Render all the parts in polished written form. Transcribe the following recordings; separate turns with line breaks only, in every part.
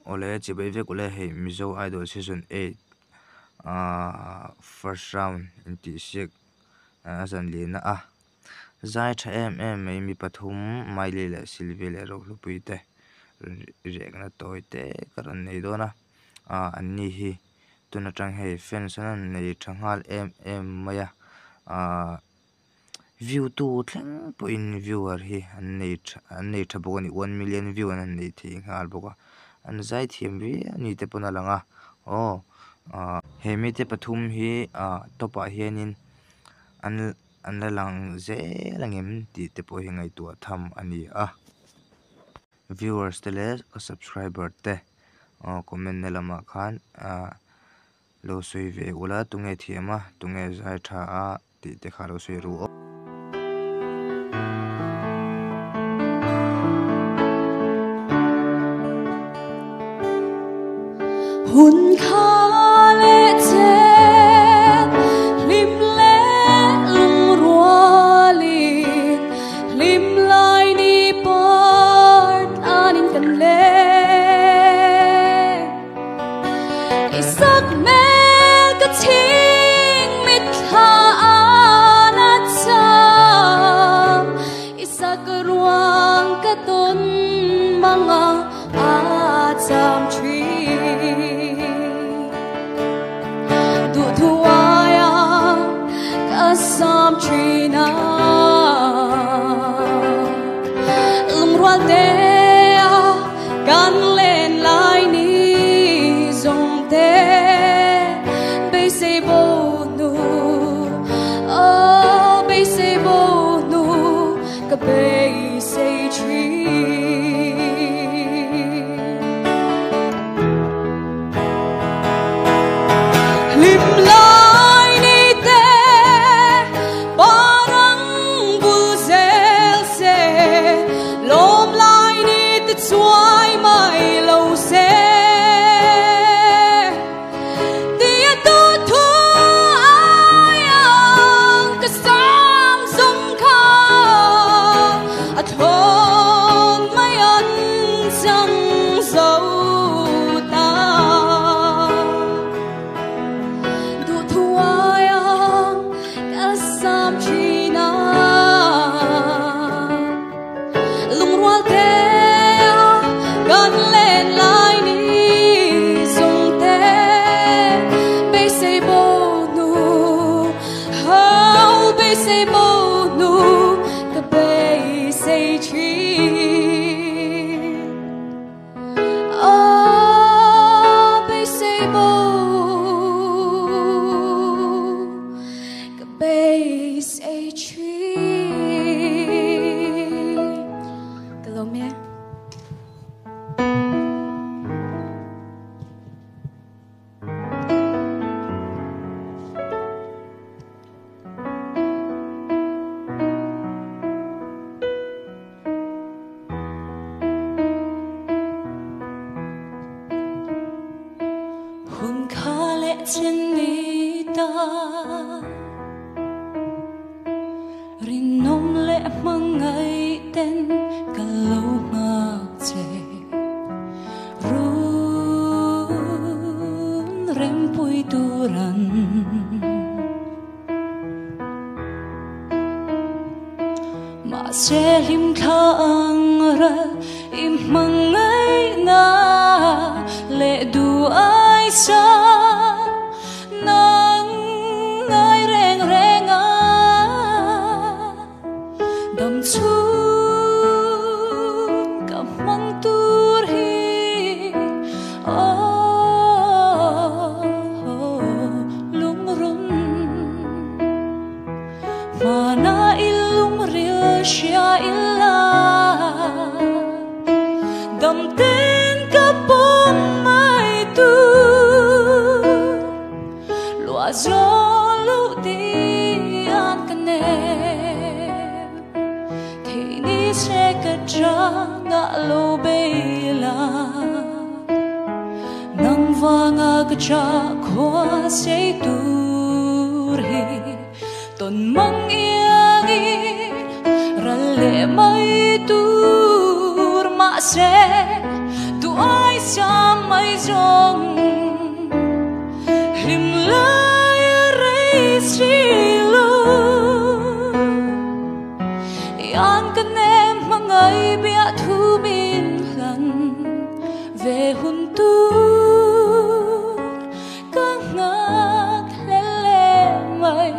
ole chibai ve kule hei Mizo Idol season 8 first round inti sik azan lina zai tha mai mi pathum mai le silvi le ro hlupui te regna toite karan nei dona anni hi tuna tang hei fans an nei thangal maya view tu thleng point viewer hi an nei tha bawk ani 1 million view an nei thi ngal boka an zai thiam vi ani te puna langa he mi te pathum hi topa hianin an la lang ze langem ti te po hi ngai tu tham ani viewers te le subscriber te comment ne lama khan lo sui ve ula tunge thiama tunge zai tha ti te kha lo sui ru
hun kha le che lim le lung ruali lim lai ni part anin kan le isak mel ka ching mit kha anat sam isak ruang ka ton manga acham tree some tree now lung rual te gan lên lai ni zong te bay say bo nu oh bay say bo nu ka bay say tree lim la trên mi ta rin nôm lệ mang ngày tên cả lâu ngạc chê run rem pui turan mà che lim khang ra im mang ngày na lệ du ai sa cha khoa say turi ton mang iangi ralle mai tur ma se tu ai sam mai rong lim lai rei silo yan kan em mangai bia thu min lần về hun tu các ngạc lê mây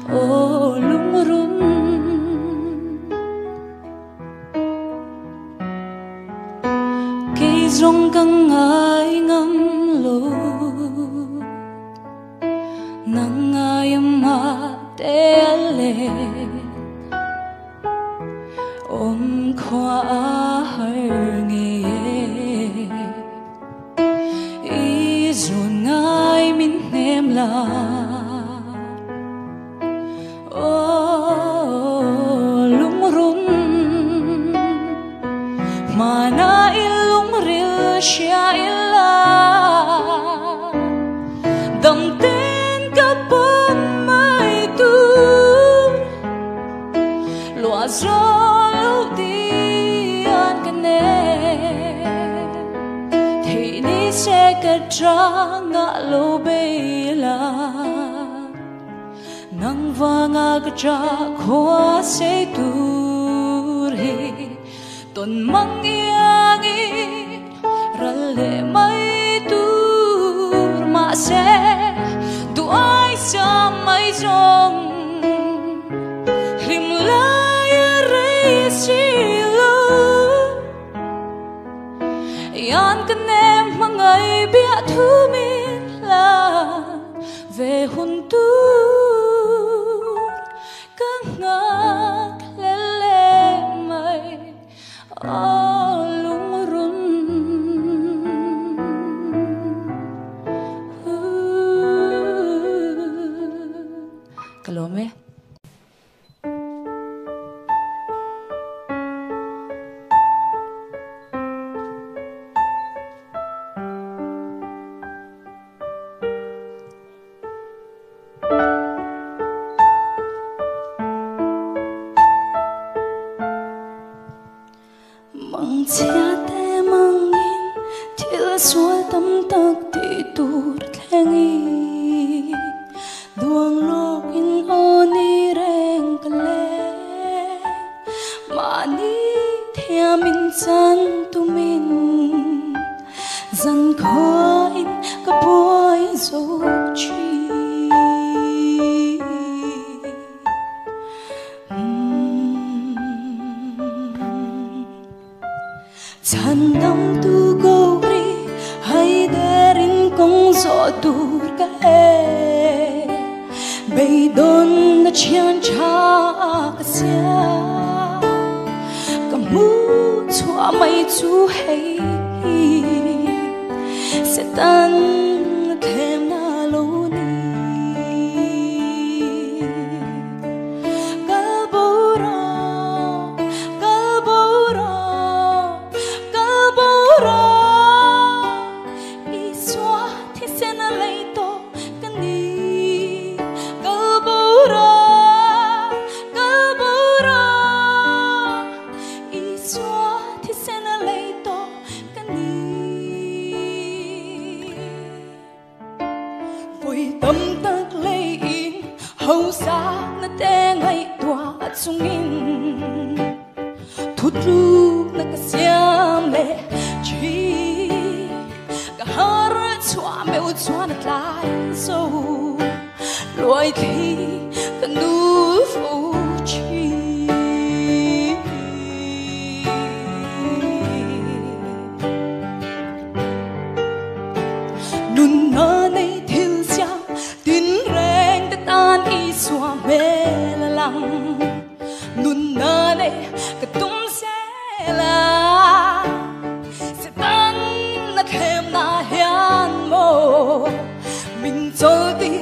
ô lung run cây rong căng ai ngâm lô nang ai mà té lệ ôm khoa hơi nghe ý dồn ai min em là lung run mà na ilung ril xia illa đầm tên cả bom mai tu lúa gió lâu đi an can em thì ni sẽ cất ra ngã lâu bê la nang vanga kacha khoa se turi ton mang yangi ralle mai tur ma se du ai sa mai jong rim lai re silo yan kan em mangai bia thu min la về hun tu ngạc lê mây lung run Kalome mang chia te mang in thil sual tam tak ti tur thengi duang lok in oni reng kale mani thia min chan tu min zan kho in ka boy zo chi chan dam tu go ri hay derin kong zo tur ka e bay don na chian cha ka sia ka mu chua mai chu hay se tan them na lo ni tâm tắc lấy in hậu xa na te ngay tua sungin thut ru na ka siam le chi ka har chua meu chua na lai so loi thi ka nu fu chi nun na nei thil sia tin reng ta tan i xua mê la lang nun na nei ka tum se la se tan na khem na hian mo min chol ting